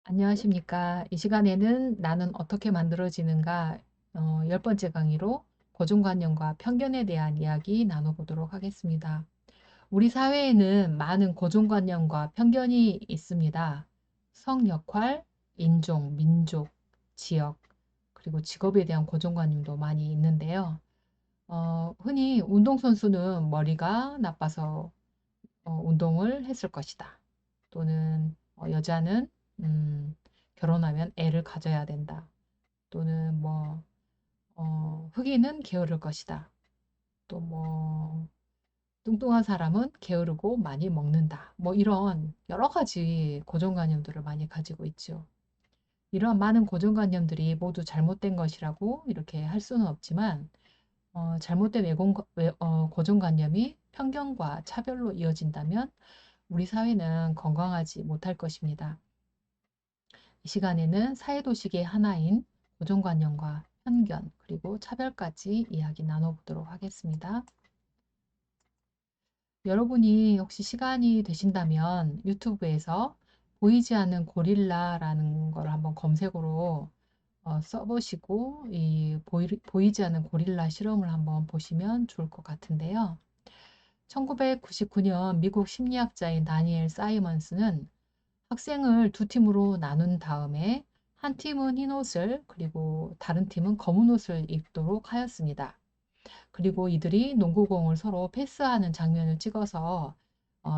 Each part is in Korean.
안녕하십니까. 이 시간에는 나는 어떻게 만들어지는가 10번째 강의로 고정관념과 편견에 대한 이야기 나눠보도록 하겠습니다. 우리 사회에는 많은 고정관념과 편견이 있습니다. 성 역할, 인종, 민족, 지역, 그리고 직업에 대한 고정관념도 많이 있는데요. 흔히 운동선수는 머리가 나빠서 운동을 했을 것이다. 또는 여자는 음, 결혼하면 애를 가져야 된다. 또는 흑인은 게으를 것이다. 또 뚱뚱한 사람은 게으르고 많이 먹는다. 이런 여러 가지 고정관념들을 많이 가지고 있죠. 이러한 많은 고정관념들이 모두 잘못된 것이라고 이렇게 할 수는 없지만 잘못된 고정관념이 편견과 차별로 이어진다면 우리 사회는 건강하지 못할 것입니다. 이 시간에는 사회도식의 하나인 고정관념과 편견, 그리고 차별까지 이야기 나눠보도록 하겠습니다. 여러분이 혹시 시간이 되신다면 유튜브에서 보이지 않는 고릴라라는 걸 한번 검색어로 써보시고 보이지 않는 고릴라 실험을 한번 보시면 좋을 것 같은데요. 1999년 미국 심리학자인 다니엘 사이먼스는 학생을 두 팀으로 나눈 다음에 한 팀은 흰 옷을 그리고 다른 팀은 검은 옷을 입도록 하였습니다. 그리고 이들이 농구공을 서로 패스하는 장면을 찍어서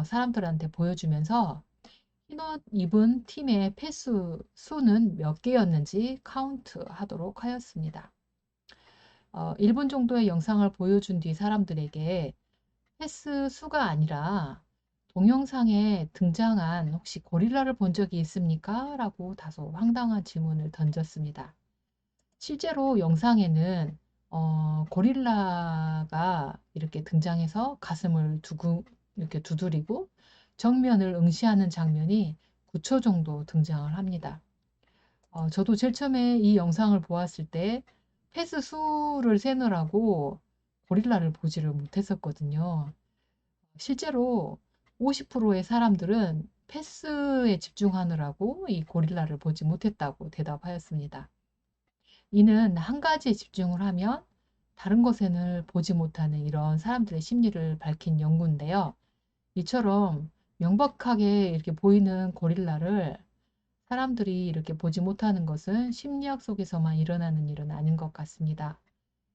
사람들한테 보여주면서 흰 옷 입은 팀의 패스 수는 몇 개였는지 카운트 하도록 하였습니다. 1분 정도의 영상을 보여준 뒤 사람들에게 패스 수가 아니라 동영상에 등장한 혹시 고릴라를 본 적이 있습니까? 라고 다소 황당한 질문을 던졌습니다. 실제로 영상에는 고릴라가 이렇게 등장해서 가슴을 이렇게 두드리고 정면을 응시하는 장면이 9초 정도 등장을 합니다. 저도 제일 처음에 이 영상을 보았을 때 패스 수를 세느라고 고릴라를 보지를 못했었거든요. 실제로 50%의 사람들은 패스에 집중하느라고 이 고릴라를 보지 못했다고 대답하였습니다. 이는 한 가지에 집중을 하면 다른 것에는 보지 못하는 이런 사람들의 심리를 밝힌 연구인데요. 이처럼 명백하게 이렇게 보이는 고릴라를 사람들이 이렇게 보지 못하는 것은 심리학 속에서만 일어나는 일은 아닌 것 같습니다.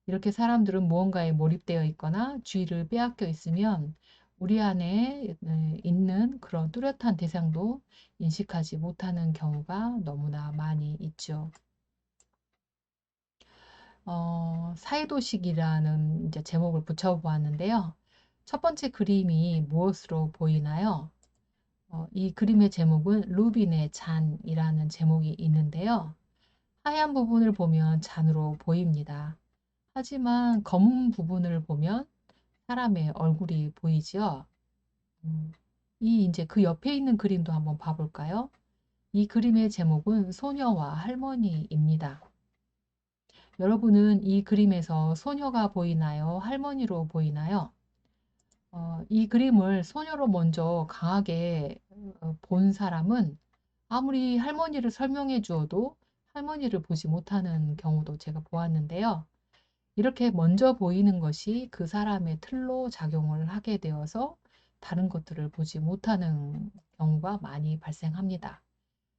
이렇게 사람들은 무언가에 몰입되어 있거나 주의를 빼앗겨 있으면 우리 안에 있는 그런 뚜렷한 대상도 인식하지 못하는 경우가 너무나 많이 있죠. 사회도식이라는 이제 제목을 붙여보았는데요. 첫 번째 그림이 무엇으로 보이나요? 이 그림의 제목은 루빈의 잔이라는 제목이 있는데요. 하얀 부분을 보면 잔으로 보입니다. 하지만 검은 부분을 보면 사람의 얼굴이 보이죠. 음, 이 이제 그 옆에 있는 그림도 한번 봐볼까요? 이 그림의 제목은 소녀와 할머니입니다. 여러분은 이 그림에서 소녀가 보이나요? 할머니로 보이나요? 이 그림을 소녀로 먼저 강하게 본 사람은 아무리 할머니를 설명해 주어도 할머니를 보지 못하는 경우도 제가 보았는데요. 이렇게 먼저 보이는 것이 그 사람의 틀로 작용을 하게 되어서 다른 것들을 보지 못하는 경우가 많이 발생합니다.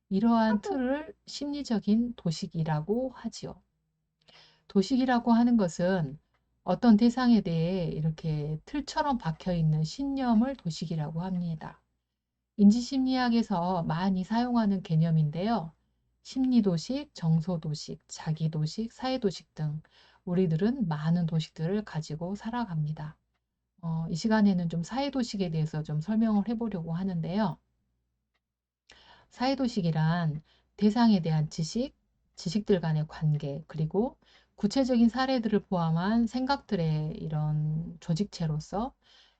이러한 틀을 심리적인 도식이라고 하지요. 도식이라고 하는 것은 어떤 대상에 대해 이렇게 틀처럼 박혀 있는 신념을 도식이라고 합니다. 인지심리학에서 많이 사용하는 개념인데요. 심리도식, 정서도식, 자기도식, 사회도식 등 우리들은 많은 도식들을 가지고 살아갑니다. 이 시간에는 좀 사회도식에 대해서 좀 설명을 해보려고 하는데요. 사회도식이란 대상에 대한 지식, 지식들 간의 관계, 그리고 구체적인 사례들을 포함한 생각들의 이런 조직체로서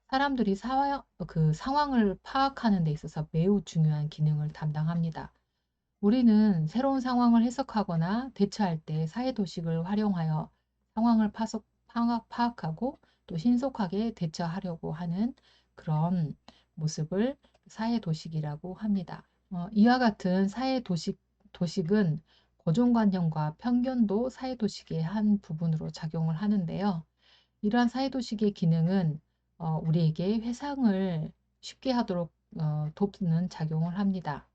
사람들이 그 상황을 파악하는 데 있어서 매우 중요한 기능을 담당합니다. 우리는 새로운 상황을 해석하거나 대처할 때 사회도식을 활용하여 상황을 파악하고 또 신속하게 대처하려고 하는 그런 모습을 사회도식이라고 합니다. 이와 같은 사회도식 도식은 고정관념과 편견도 사회도식의 한 부분으로 작용을 하는데요. 이러한 사회도식의 기능은 우리에게 회상을 쉽게 하도록 돕는 작용을 합니다.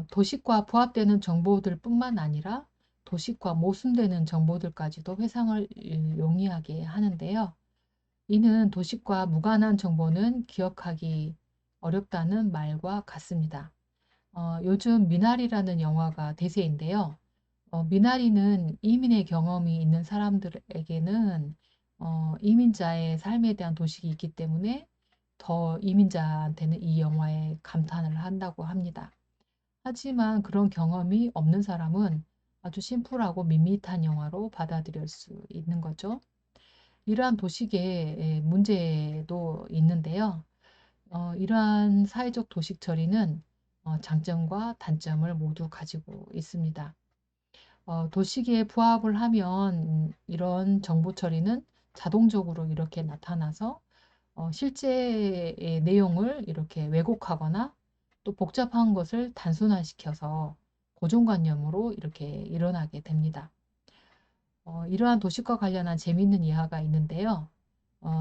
도식과 부합되는 정보들 뿐만 아니라 도식과 모순되는 정보들까지도 회상을 용이하게 하는데요. 이는 도식과 무관한 정보는 기억하기 어렵다는 말과 같습니다. 요즘 미나리라는 영화가 대세인데요. 미나리는 이민의 경험이 있는 사람들에게는 이민자의 삶에 대한 도식이 있기 때문에 더 이민자한테는 이 영화에 감탄을 한다고 합니다. 하지만 그런 경험이 없는 사람은 아주 심플하고 밋밋한 영화로 받아들일 수 있는 거죠. 이러한 도식의 문제도 있는데요. 이러한 사회적 도식 처리는 장점과 단점을 모두 가지고 있습니다. 도식에 부합을 하면 이런 정보 처리는 자동적으로 이렇게 나타나서 실제의 내용을 이렇게 왜곡하거나 또 복잡한 것을 단순화시켜서 고정관념으로 이렇게 일어나게 됩니다. 이러한 도식과 관련한 재미있는 이야기가 있는데요.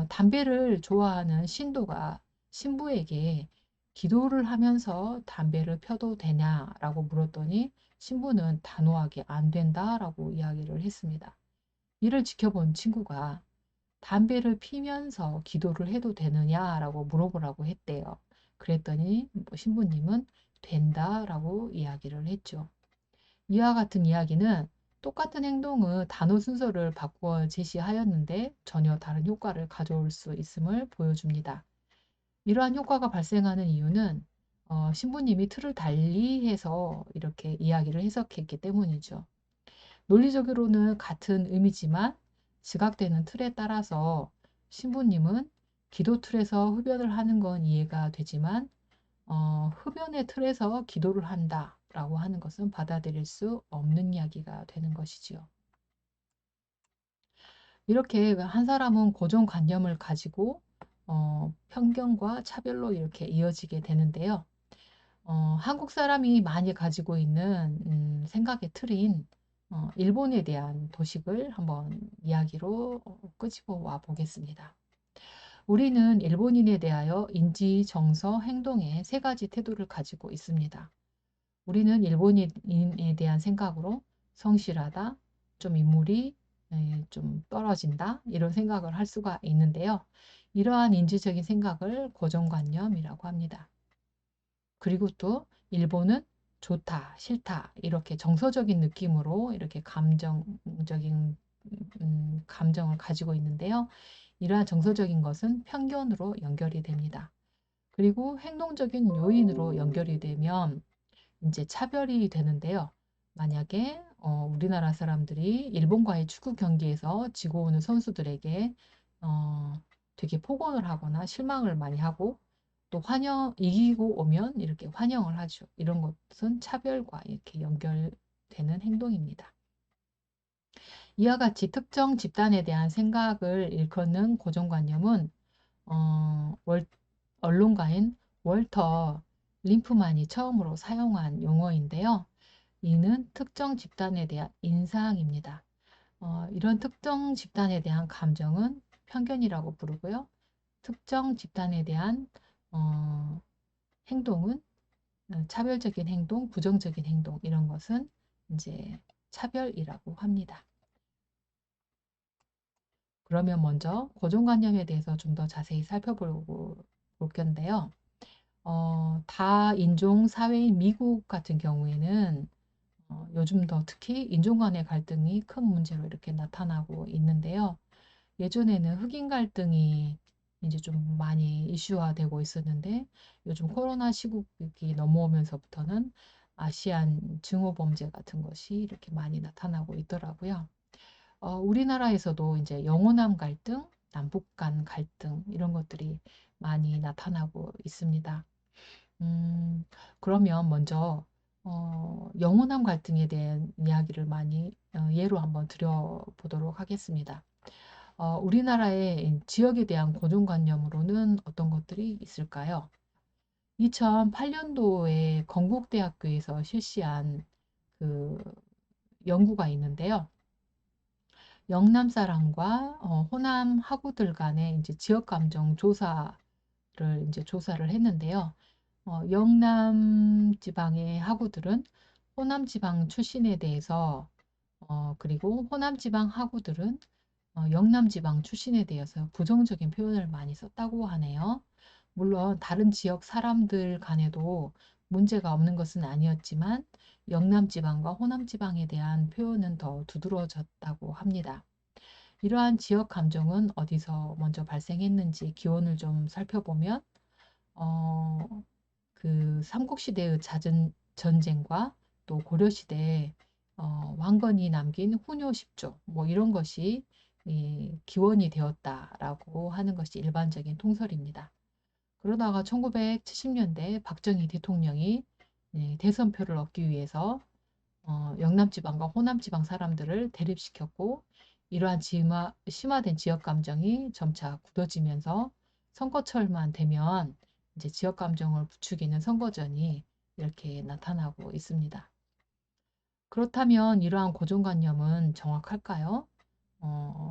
담배를 좋아하는 신도가 신부에게 기도를 하면서 담배를 펴도 되냐라고 물었더니 신부는 단호하게 안 된다라고 이야기를 했습니다. 이를 지켜본 친구가 담배를 피면서 기도를 해도 되느냐라고 물어보라고 했대요. 그랬더니 신부님은 된다라고 이야기를 했죠. 이와 같은 이야기는 똑같은 행동의 단어 순서를 바꾸어 제시하였는데 전혀 다른 효과를 가져올 수 있음을 보여줍니다. 이러한 효과가 발생하는 이유는 신부님이 틀을 달리해서 이렇게 이야기를 해석했기 때문이죠. 논리적으로는 같은 의미지만 지각되는 틀에 따라서 신부님은 기도 틀에서 흡연을 하는 건 이해가 되지만 흡연의 틀에서 기도를 한다라고 하는 것은 받아들일 수 없는 이야기가 되는 것이지요. 이렇게 한 사람은 고정관념을 가지고 편견과 차별로 이렇게 이어지게 되는데요. 한국 사람이 많이 가지고 있는 생각의 틀인 일본에 대한 도식을 한번 이야기로 끄집어 와 보겠습니다. 우리는 일본인에 대하여 인지, 정서, 행동에 세 가지 태도를 가지고 있습니다. 우리는 일본인에 대한 생각으로 성실하다, 좀 인물이 좀 떨어진다, 이런 생각을 할 수가 있는데요. 이러한 인지적인 생각을 고정관념이라고 합니다. 그리고 또 일본은 좋다, 싫다, 이렇게 정서적인 느낌으로 이렇게 감정적인 감정을 가지고 있는데요. 이러한 정서적인 것은 편견으로 연결이 됩니다. 그리고 행동적인 요인으로 연결이 되면 이제 차별이 되는데요. 만약에 우리나라 사람들이 일본과의 축구 경기에서 지고 오는 선수들에게 어, 되게 폭언을 하거나 실망을 많이 하고 또 이기고 오면 이렇게 환영을 하죠. 이런 것은 차별과 이렇게 연결되는 행동입니다. 이와 같이 특정 집단에 대한 생각을 일컫는 고정관념은 언론가인 월터 림프만이 처음으로 사용한 용어인데요. 이는 특정 집단에 대한 인상입니다. 이런 특정 집단에 대한 감정은 편견이라고 부르고요. 특정 집단에 대한 행동은 차별적인 행동, 부정적인 행동 이런 것은 이제 차별이라고 합니다. 그러면 먼저 고정관념에 대해서 좀 더 자세히 살펴볼 건데요. 다인종 사회인 미국 같은 경우에는 요즘 더 특히 인종 간의 갈등이 큰 문제로 이렇게 나타나고 있는데요. 예전에는 흑인 갈등이 이제 좀 많이 이슈화되고 있었는데 요즘 코로나 시국이 넘어오면서부터는 아시안 증오 범죄 같은 것이 이렇게 많이 나타나고 있더라고요. 우리나라에서도 이제 영호남 갈등, 남북 간 갈등 이런 것들이 많이 나타나고 있습니다. 음, 그러면 먼저 영호남 갈등에 대한 이야기를 많이 예로 한번 드려보도록 하겠습니다. 우리나라의 지역에 대한 고정관념으로는 어떤 것들이 있을까요? 2008년도에 건국대학교에서 실시한 그 연구가 있는데요. 영남 사람과 호남 학우들 간의 이제 지역 감정 조사를 이제 조사를 했는데요. 영남 지방의 학우들은 호남 지방 출신에 대해서 그리고 호남 지방 학우들은 영남 지방 출신에 대해서 부정적인 표현을 많이 썼다고 하네요. 물론 다른 지역 사람들 간에도 문제가 없는 것은 아니었지만 영남 지방과 호남 지방에 대한 표현은 더 두드러졌다고 합니다. 이러한 지역 감정은 어디서 먼저 발생했는지 기원을 좀 살펴보면 어, 그 삼국시대의 잦은 전쟁과 또 고려시대에 왕건이 남긴 후녀 10조 뭐 이런 것이 기원이 되었다라고 하는 것이 일반적인 통설입니다. 그러다가 1970년대 박정희 대통령이 대선표를 얻기 위해서 영남지방과 호남지방 사람들을 대립시켰고 이러한 심화된 지역 감정이 점차 굳어지면서 선거철만 되면 이제 지역 감정을 부추기는 선거전이 이렇게 나타나고 있습니다. 그렇다면 이러한 고정관념은 정확할까요?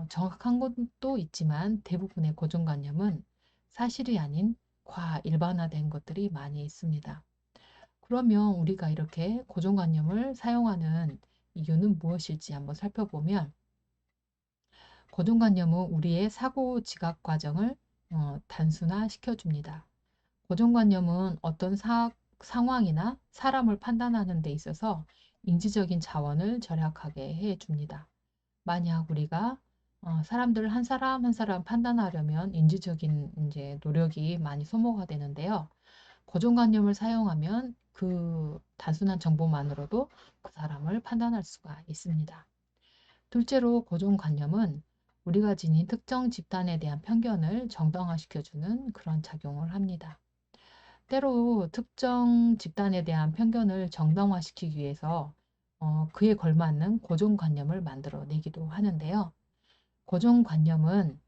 정확한 것도 있지만 대부분의 고정관념은 사실이 아닌 과일반화된 것들이 많이 있습니다. 그러면 우리가 이렇게 고정관념을 사용하는 이유는 무엇일지 한번 살펴보면 고정관념은 우리의 사고 지각 과정을 단순화시켜줍니다. 고정관념은 어떤 상황이나 사람을 판단하는 데 있어서 인지적인 자원을 절약하게 해줍니다. 만약 우리가 사람들 한 사람 한 사람 판단하려면 인지적인 이제 노력이 많이 소모가 되는데요. 고정관념을 사용하면 그 단순한 정보만으로도 그 사람을 판단할 수가 있습니다. 둘째로 고정관념은 우리가 지닌 특정 집단에 대한 편견을 정당화시켜주는 그런 작용을 합니다. 때로 특정 집단에 대한 편견을 정당화시키기 위해서 그에 걸맞는 고정관념을 만들어내기도 하는데요. 고정관념은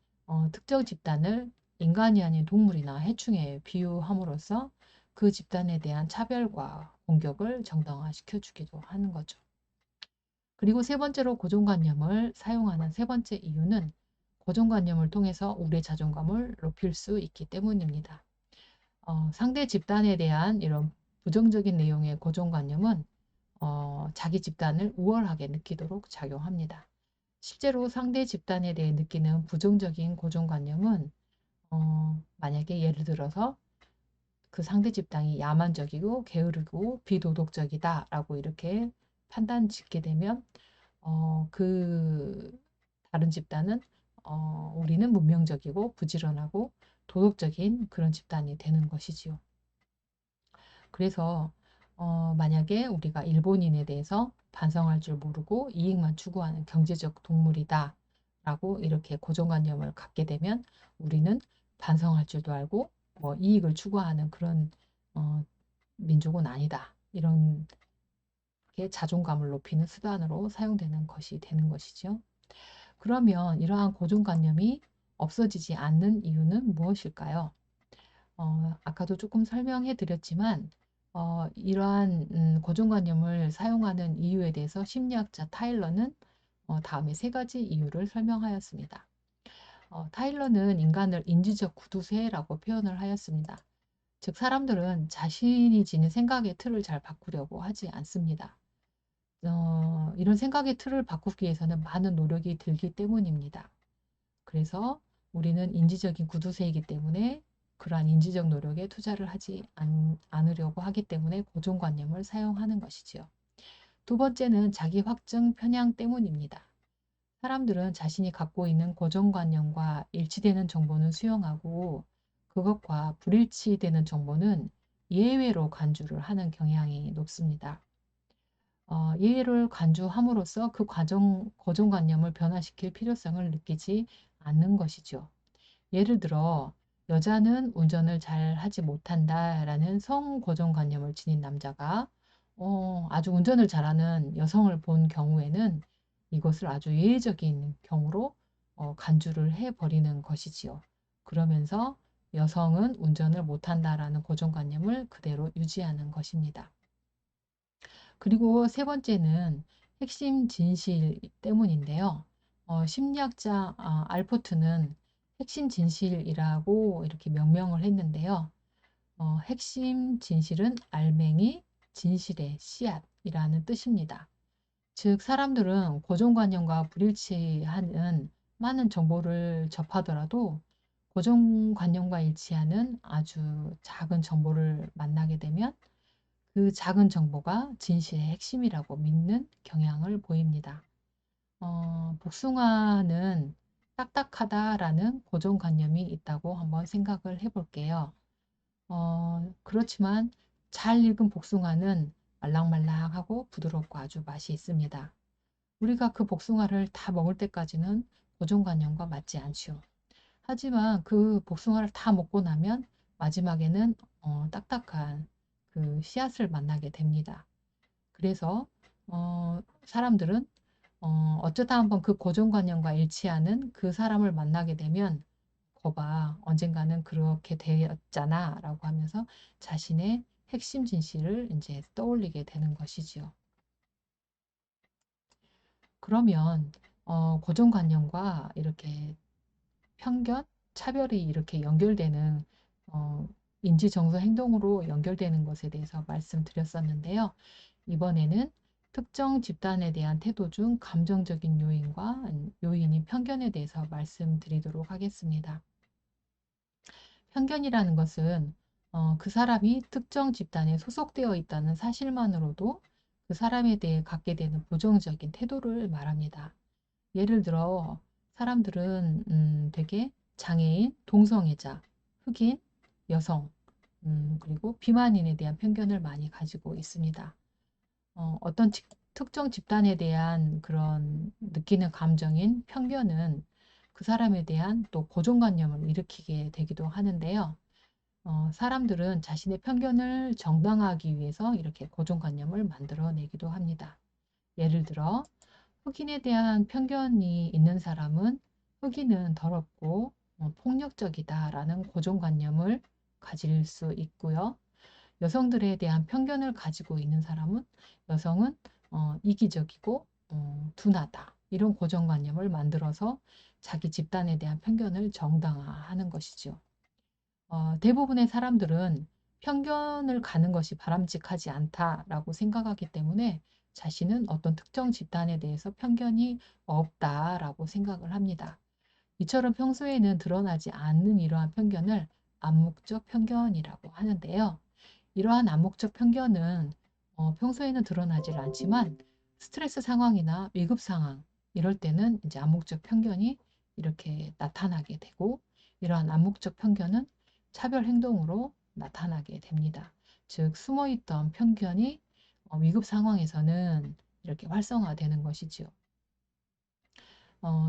특정 집단을 인간이 아닌 동물이나 해충에 비유함으로써 그 집단에 대한 차별과 공격을 정당화시켜 주기도 하는 거죠. 그리고 세 번째로 고정관념을 사용하는 세 번째 이유는 고정관념을 통해서 우리의 자존감을 높일 수 있기 때문입니다. 상대 집단에 대한 이런 부정적인 내용의 고정관념은 자기 집단을 우월하게 느끼도록 작용합니다. 실제로 상대 집단에 대해 느끼는 부정적인 고정관념은 만약에 예를 들어서 그 상대 집단이 야만적이고 게으르고 비도덕적이다라고 이렇게 판단 짓게 되면 그 다른 집단은 우리는 문명적이고 부지런하고 도덕적인 그런 집단이 되는 것이지요. 그래서 만약에 우리가 일본인에 대해서 반성할 줄 모르고 이익만 추구하는 경제적 동물이다 라고 이렇게 고정관념을 갖게 되면 우리는 반성할 줄도 알고 뭐 이익을 추구하는 그런 어, 민족은 아니다. 이런 게 자존감을 높이는 수단으로 사용되는 것이 되는 것이죠. 그러면 이러한 고정관념이 없어지지 않는 이유는 무엇일까요? 아까도 조금 설명해 드렸지만 이러한 고정관념을 사용하는 이유에 대해서 심리학자 타일러는 다음에 세 가지 이유를 설명하였습니다. 타일러는 인간을 인지적 구두쇠라고 표현을 하였습니다. 즉 사람들은 자신이 지닌 생각의 틀을 잘 바꾸려고 하지 않습니다. 이런 생각의 틀을 바꾸기 위해서는 많은 노력이 들기 때문입니다. 그래서 우리는 인지적인 구두쇠이기 때문에 그러한 인지적 노력에 투자를 하지 않으려고 하기 때문에 고정관념을 사용하는 것이지요. 두 번째는 자기 확증 편향 때문입니다. 사람들은 자신이 갖고 있는 고정관념과 일치되는 정보는 수용하고 그것과 불일치되는 정보는 예외로 간주를 하는 경향이 높습니다. 예외를 간주함으로써 그 고정관념을 변화시킬 필요성을 느끼지 않는 것이죠. 예를 들어 여자는 운전을 잘 하지 못한다라는 성고정관념을 지닌 남자가 아주 운전을 잘하는 여성을 본 경우에는 이것을 아주 예외적인 경우로 간주를 해버리는 것이지요. 그러면서 여성은 운전을 못한다라는 고정관념을 그대로 유지하는 것입니다. 그리고 세 번째는 핵심 진실 때문인데요. 심리학자 알포트는 핵심 진실이라고 이렇게 명명을 했는데요. 핵심 진실은 알맹이, 진실의 씨앗이라는 뜻입니다. 즉, 사람들은 고정관념과 불일치하는 많은 정보를 접하더라도 고정관념과 일치하는 아주 작은 정보를 만나게 되면 그 작은 정보가 진실의 핵심이라고 믿는 경향을 보입니다. 복숭아는 딱딱하다라는 고정관념이 있다고 한번 생각을 해볼게요. 그렇지만 잘 익은 복숭아는 말랑말랑하고 부드럽고 아주 맛이 있습니다. 우리가 그 복숭아를 다 먹을 때까지는 고정관념과 맞지 않지요. 하지만 그 복숭아를 다 먹고 나면 마지막에는 딱딱한 그 씨앗을 만나게 됩니다. 그래서 사람들은 어쩌다 한번 그 고정관념과 일치하는 그 사람을 만나게 되면 거봐, 언젠가는 그렇게 되었잖아 라고 하면서 자신의 핵심 진실을 이제 떠올리게 되는 것이지요. 그러면 고정관념과 이렇게 편견, 차별이 이렇게 연결되는 인지정서 행동으로 연결되는 것에 대해서 말씀드렸었는데요. 이번에는 특정 집단에 대한 태도 중 감정적인 요인과 요인인 편견에 대해서 말씀드리도록 하겠습니다. 편견이라는 것은 그 사람이 특정 집단에 소속되어 있다는 사실만으로도 그 사람에 대해 갖게 되는 부정적인 태도를 말합니다. 예를 들어 사람들은 되게 장애인, 동성애자, 흑인, 여성, 그리고 비만인에 대한 편견을 많이 가지고 있습니다. 어떤 특정 집단에 대한 그런 느끼는 감정인 편견은 그 사람에 대한 또 고정관념을 일으키게 되기도 하는데요. 사람들은 자신의 편견을 정당화하기 위해서 이렇게 고정관념을 만들어내기도 합니다. 예를 들어 흑인에 대한 편견이 있는 사람은 흑인은 더럽고 폭력적이다라는 고정관념을 가질 수 있고요. 여성들에 대한 편견을 가지고 있는 사람은 여성은 이기적이고 둔하다. 이런 고정관념을 만들어서 자기 집단에 대한 편견을 정당화하는 것이죠. 대부분의 사람들은 편견을 가는 것이 바람직하지 않다라고 생각하기 때문에 자신은 어떤 특정 집단에 대해서 편견이 없다라고 생각을 합니다. 이처럼 평소에는 드러나지 않는 이러한 편견을 암묵적 편견이라고 하는데요. 이러한 암묵적 편견은 평소에는 드러나질 않지만 스트레스 상황이나 위급 상황 이럴 때는 이제 암묵적 편견이 이렇게 나타나게 되고 이러한 암묵적 편견은 차별 행동으로 나타나게 됩니다. 즉 숨어있던 편견이 위급 상황에서는 이렇게 활성화되는 것이지요.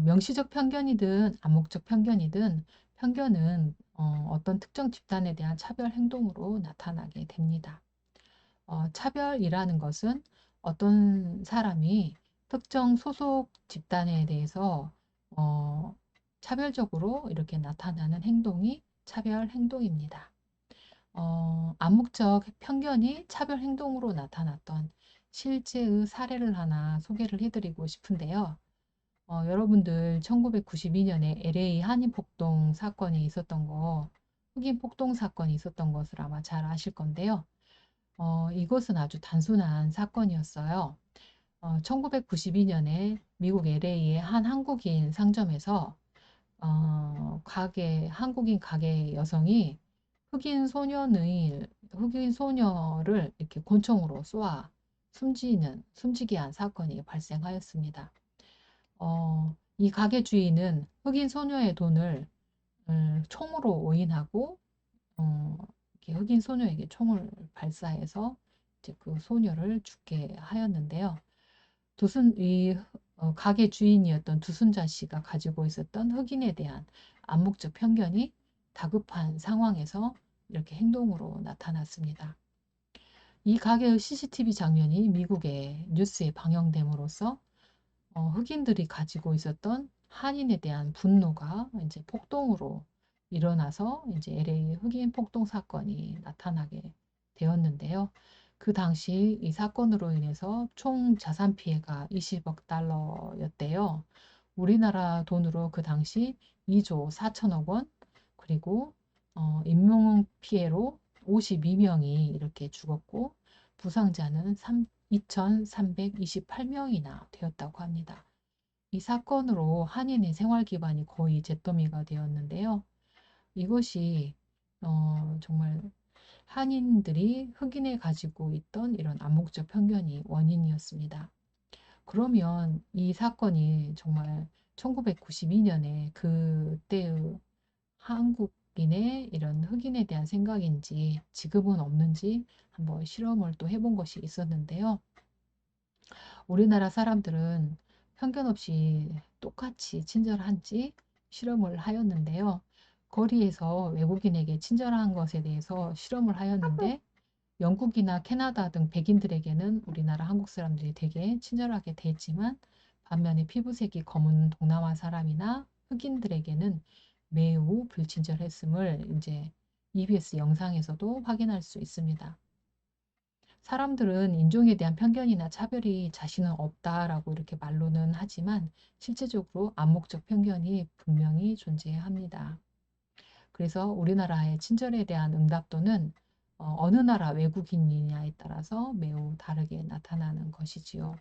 명시적 편견이든 암묵적 편견이든 편견은 어떤 특정 집단에 대한 차별 행동으로 나타나게 됩니다. 차별이라는 것은 어떤 사람이 특정 소속 집단에 대해서 차별적으로 이렇게 나타나는 행동이 차별 행동입니다. 암묵적 편견이 차별 행동으로 나타났던 실제의 사례를 하나 소개를 해드리고 싶은데요. 여러분들 1992년에 LA 한인폭동 사건이 있었던 거, 흑인 폭동 사건이 있었던 것을 아마 잘 아실 건데요. 이것은 아주 단순한 사건이었어요. 1992년에 미국 LA의 한 한국인 상점에서 한국인 가게 여성이 흑인 소녀를 이렇게 권총으로 쏘아 숨지게 한 사건이 발생하였습니다. 이 가게 주인은 흑인 소녀의 돈을 총으로 오인하고 이렇게 흑인 소녀에게 총을 발사해서 이제 그 소녀를 죽게 하였는데요. 이 가게 주인이었던 두순자 씨가 가지고 있었던 흑인에 대한 암묵적 편견이 다급한 상황에서 이렇게 행동으로 나타났습니다. 이 가게의 CCTV 장면이 미국의 뉴스에 방영됨으로써 흑인들이 가지고 있었던 한인에 대한 분노가 이제 폭동으로 일어나서 이제 LA 흑인 폭동 사건이 나타나게 되었는데요. 그 당시 이 사건으로 인해서 총 자산 피해가 20억 달러였대요. 우리나라 돈으로 그 당시 2조 4천억 원, 그리고 인명 피해로 52명이 이렇게 죽었고 부상자는 2,328명이나 되었다고 합니다. 이 사건으로 한인의 생활 기반이 거의 잿더미가 되었는데요. 이것이 정말 한인들이 흑인에 가지고 있던 이런 암묵적 편견이 원인이었습니다. 그러면 이 사건이 정말 1992년에 그때의 한국인의 이런 흑인에 대한 생각인지 지금은 없는지 한번 실험을 또 해본 것이 있었는데요. 우리나라 사람들은 편견 없이 똑같이 친절한지 실험을 하였는데요. 거리에서 외국인에게 친절한 것에 대해서 실험을 하였는데 영국이나 캐나다 등 백인들에게는 우리나라 한국 사람들이 되게 친절하게 대했지만 반면에 피부색이 검은 동남아 사람이나 흑인들에게는 매우 불친절했음을 이제 EBS 영상에서도 확인할 수 있습니다. 사람들은 인종에 대한 편견이나 차별이 자신은 없다라고 이렇게 말로는 하지만 실제적으로 암묵적 편견이 분명히 존재합니다. 그래서 우리나라의 친절에 대한 응답도는 어느 나라 외국인이냐에 따라서 매우 다르게 나타나는 것이지요.